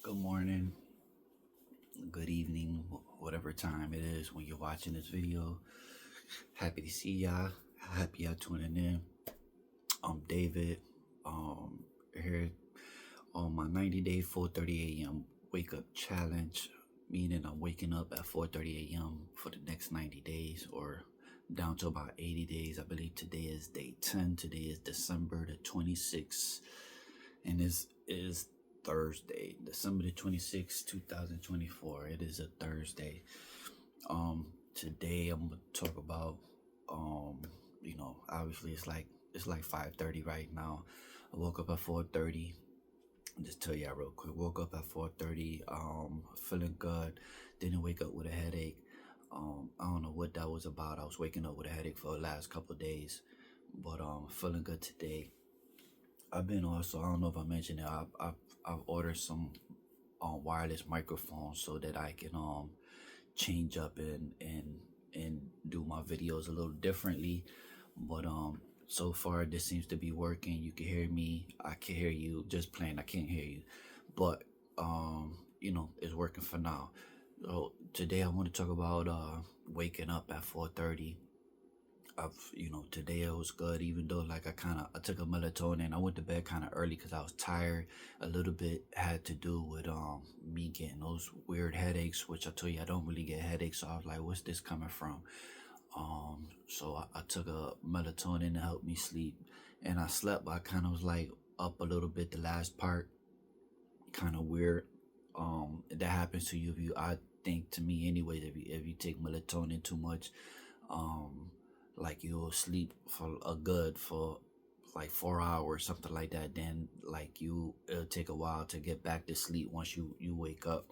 Good morning, good evening, whatever time it is when you're watching this video. Happy to see y'all. Happy y'all tuning in. I'm David. Here on my 90-day 4:30 a.m. wake up challenge, meaning I'm waking up at 4:30 a.m. for the next 90 days or down to about 80 days. I believe today is day 10. Today is December the 26th, and this is Thursday, December the 26th, 2024. It is a Thursday. Today I'm gonna talk about obviously it's like 5:30 right now. I woke up at 4:30. Just tell y'all real quick. Woke up at 4:30, feeling good. Didn't wake up with a headache. I don't know what that was about. I was waking up with a headache for the last couple of days, but feeling good today. I've been also, I don't know if I mentioned it. I've ordered some wireless microphones so that I can change up and do my videos a little differently. But so far this seems to be working. You can hear me. I can hear you. Just plain I can't hear you. But it's working for now. So today I want to talk about waking up at 4:30. Today it was good, even though like I took a melatonin. I went to bed kind of early because I was tired. A little bit had to do with me getting those weird headaches, which I told you I don't really get headaches. So I was like, what's this coming from? So I took a melatonin to help me sleep, and I slept. But I kind of was like up a little bit the last part, kind of weird. That happens to you if you, I think, to me anyways, if you take melatonin too much, um like you'll sleep for a good for like 4 hours, something like that. Then like it'll take a while to get back to sleep once you wake up.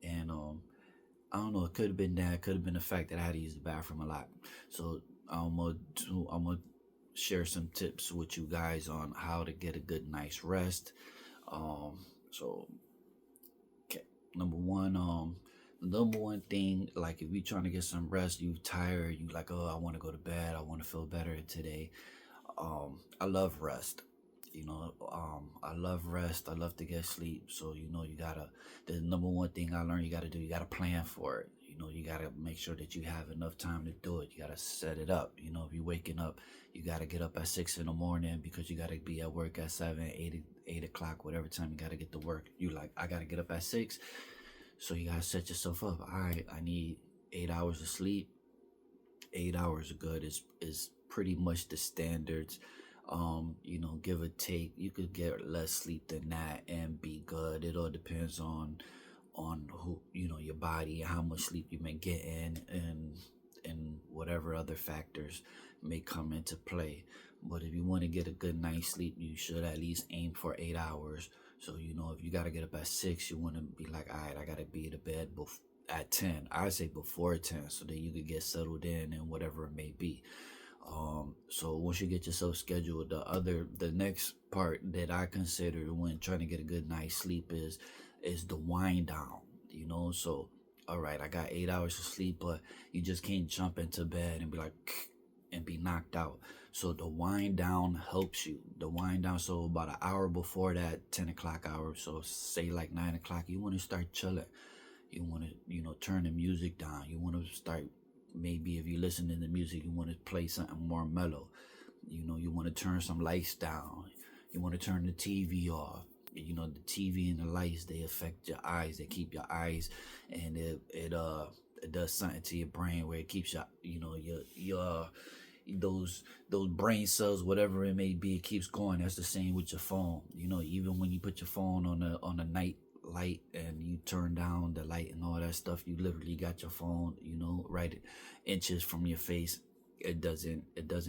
And I don't know, it could have been that, could have been the fact that I had to use the bathroom a lot. So I'm gonna share some tips with you guys on how to get a good night's rest. So okay, number one thing, like if you're trying to get some rest, you tired, you like, oh, I want to go to bed, I want to feel better today. I love rest. I love rest. I love to get sleep. So you gotta. The number one thing I learned, you gotta do. You gotta plan for it. You gotta make sure that you have enough time to do it. You gotta set it up. If you're waking up, you gotta get up at 6 in the morning because you gotta be at work at 7, 8 o'clock, whatever time you gotta get to work. You like, I gotta get up at 6, so you gotta set yourself up. All right, I need 8 hours of sleep. 8 hours of good is pretty much the standards. Give or take, you could get less sleep than that and be good. It all depends on who, your body, and how much sleep you've been getting, and whatever other factors may come into play. But if you want to get a good night's sleep, you should at least aim for 8 hours. So if you got to get up at 6, you want to be like, all right, I got to be to bed at 10. I say before 10, so that you could get settled in and whatever it may be. So once you get yourself scheduled, the next part that I consider when trying to get a good night's sleep is the wind down. So all right, I got 8 hours of sleep, but you just can't jump into bed and be like and be knocked out. So the wind down helps you. The wind down, so about an hour before that 10 o'clock hour, so say like 9 o'clock, you want to start chilling. You want to turn the music down. You want to start, maybe if you listen to the music, you want to play something more mellow. You want to turn some lights down. You want to turn the TV off. The TV and the lights, they affect your eyes. They keep your eyes, and it does something to your brain where it keeps your those brain cells, whatever it may be, it keeps going. That's the same with your phone. Even when you put your phone on the night light and you turn down the light and all that stuff, you literally got your phone right inches from your face. It doesn't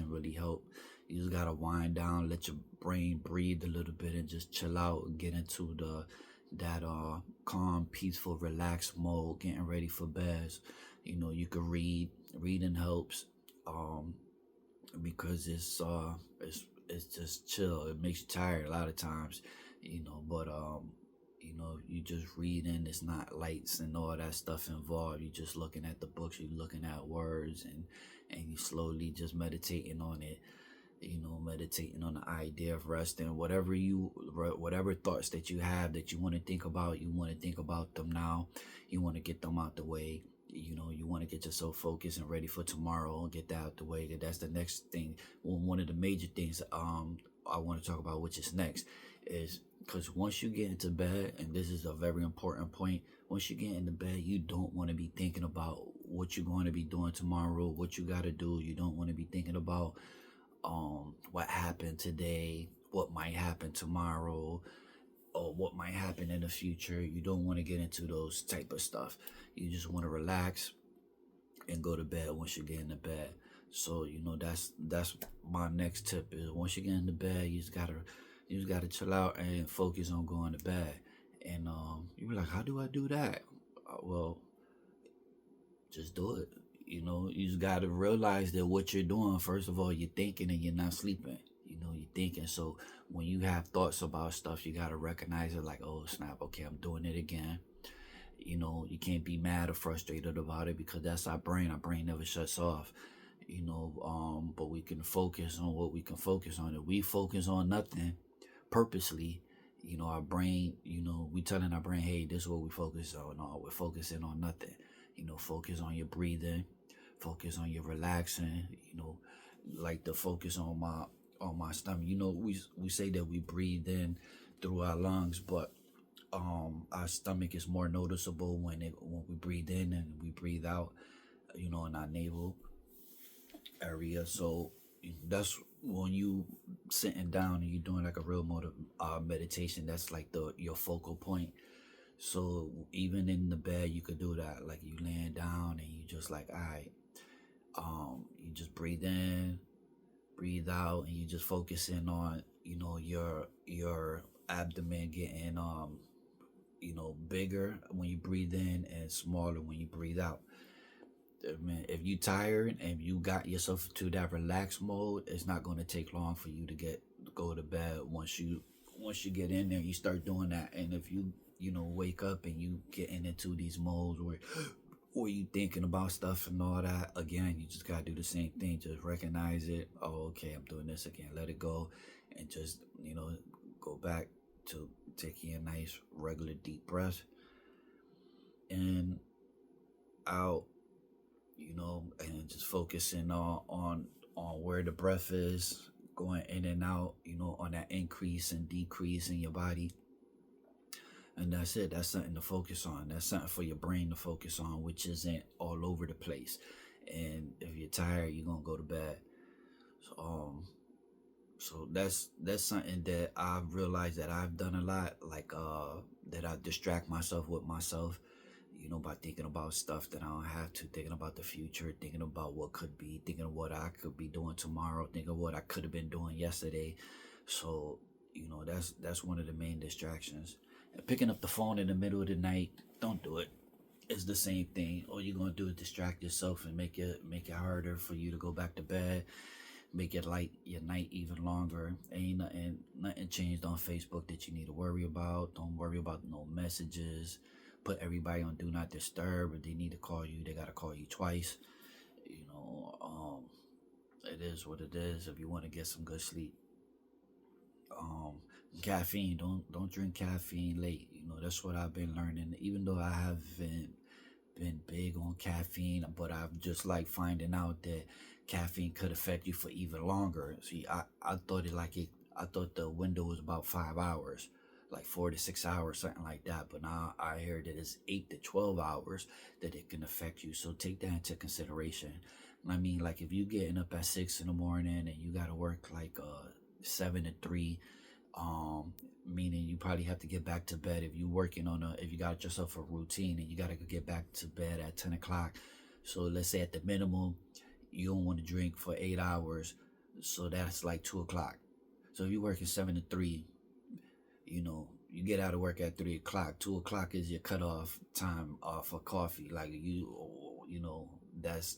really help. You just gotta wind down, let your brain breathe a little bit, and just chill out and get into that calm, peaceful, relaxed mode, getting ready for bed. You could reading helps, because it's just chill. It makes you tired a lot of times, but you just reading. It's not lights and all that stuff involved. You just looking at the books. You looking at words, and you slowly just meditating on it. meditating on the idea of resting. Whatever thoughts that you have that you want to think about, you want to think about them now. You want to get them out the way. You want to get yourself focused and ready for tomorrow and get that out the way. 'Cause that's the next thing. One of the major things I want to talk about, which is next, is because once you get into bed, and this is a very important point, once you get into bed, you don't want to be thinking about what you're going to be doing tomorrow, what you got to do. You don't want to be thinking about what happened today, what might happen tomorrow, or what might happen in the future. You don't want to get into those type of stuff. You just want to relax and go to bed once you get into bed. So that's my next tip is once you get into bed, you just gotta chill out and focus on going to bed. And you be like, how do I do that? Well, just do it. You just gotta realize that what you're doing, first of all, you're thinking and you're not sleeping. You're thinking. So when you have thoughts about stuff, you gotta recognize it like, oh snap, okay, I'm doing it again. You can't be mad or frustrated about it because that's our brain. Our brain never shuts off. But we can focus on what we can focus on. If we focus on nothing purposely, our brain, we telling our brain, hey, this is what we focus on. No, we're focusing on nothing. Focus on your breathing, focus on your relaxing, like the focus on my stomach. We say that we breathe in through our lungs, but our stomach is more noticeable when we breathe in and we breathe out, in our navel area. So that's when you sitting down and you're doing like a real meditation. That's like your focal point. So even in the bed, you could do that. Like you laying down and you just like, all right, you just breathe in, breathe out, and you just focusing on, your abdomen getting bigger when you breathe in and smaller when you breathe out. Man, if you tired and you got yourself to that relaxed mode, it's not going to take long for you to go to bed. Once you get in there, you start doing that. And if you wake up and you getting into these modes where you thinking about stuff and all that, again, you just gotta do the same thing. Just recognize it. Oh, okay, I'm doing this again. Let it go, and just go back to taking a nice regular deep breath in, out, and just focusing on where the breath is going in and out, on that increase and decrease in your body. And that's it. That's something to focus on. That's something for your brain to focus on, which isn't all over the place. And if you're tired, you're gonna go to bed. So that's something that I've realized that I've done a lot. Like that I distract myself with myself, by thinking about stuff that I don't have to, thinking about the future, thinking about what could be, thinking of what I could be doing tomorrow, thinking of what I could have been doing yesterday. So, that's one of the main distractions. And picking up the phone in the middle of the night, don't do it. It's the same thing. All you're gonna do is distract yourself and make it harder for you to go back to bed, make it like your night even longer. Ain't nothing changed on Facebook that you need to worry about. Don't worry about no messages. Put everybody on do not disturb. If they need to call you, they gotta call you twice. It is what it is. If you want to get some good sleep, um, caffeine. Don't drink caffeine late. That's what I've been learning. Even though I haven't been big on caffeine, but I'm just like finding out that caffeine could affect you for even longer. See, I thought I thought the window was about 5 hours, like 4 to 6 hours, something like that. But now I hear that it's 8 to 12 hours that it can affect you. So take that into consideration. I mean, like if you getting up at 6 in the morning and you gotta work like 7 to 3, meaning you probably have to get back to bed if if you got yourself a routine and you got to get back to bed at 10 o'clock. So let's say at the minimum you don't want to drink for 8 hours, so that's like 2 o'clock. So if you're working 7 to 3, you get out of work at 3 o'clock. 2 o'clock is your cutoff time for coffee. Like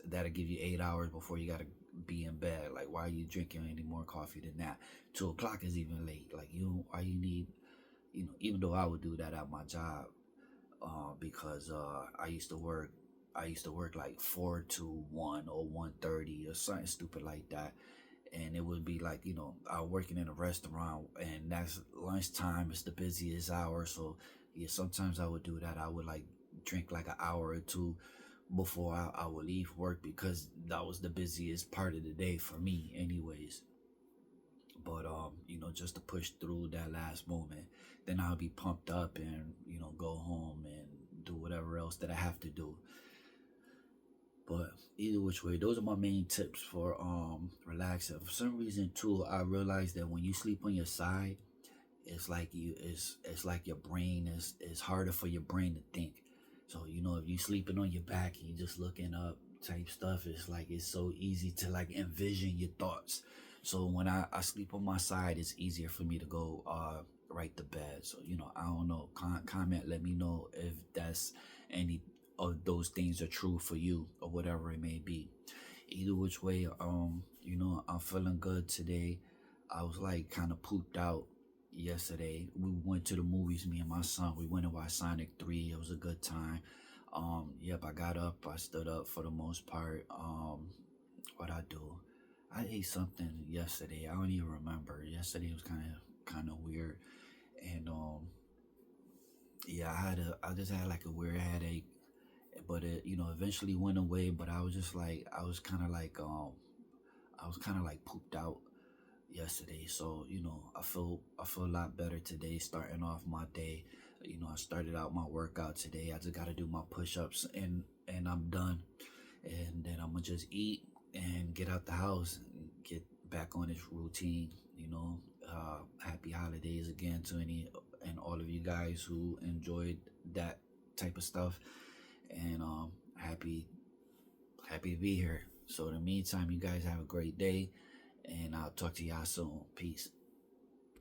that'll give you 8 hours before you got to be in bed. Like, why are you drinking any more coffee than that? 2 o'clock is even late. Like, why you need, even though I would do that at my job, because I used to work like 4 to 1 or 1:30 or something stupid like that. and it would be like, I working in a restaurant, and that's lunchtime. It's the busiest hour, so yeah, sometimes I would do that. I would like drink like an hour or two before I would leave work, because that was the busiest part of the day for me anyways. But just to push through that last moment, then I'll be pumped up and go home and do whatever else that I have to do. But either which way, those are my main tips for relaxing. For some reason too, I realized that when you sleep on your side, it's like your brain is harder for your brain to think. So if you sleeping on your back and you just looking up type stuff, it's like it's so easy to like envision your thoughts. So when I sleep on my side, it's easier for me to go right to bed. So I don't know. Comment, let me know if that's any of those things are true for you, or whatever it may be. Either which way, I'm feeling good today. I was like kind of pooped out yesterday. We went to the movies, me and my son. We went to watch Sonic 3. It was a good time. Yep, I got up, I stood up for the most part. What I do? I ate something yesterday. I don't even remember. Yesterday was kind of weird. And yeah, I just had like a weird headache, but it eventually went away. But I was just like, I was kind of like pooped out yesterday. So I feel a lot better today, starting off my day. I started out my workout today. I just got to do my push-ups, and I'm done. And then I'm gonna just eat and get out the house and get back on this routine. Happy holidays again to any and all of you guys who enjoyed that type of stuff. And happy to be here. So in the meantime, you guys have a great day, and I'll talk to y'all soon. Peace.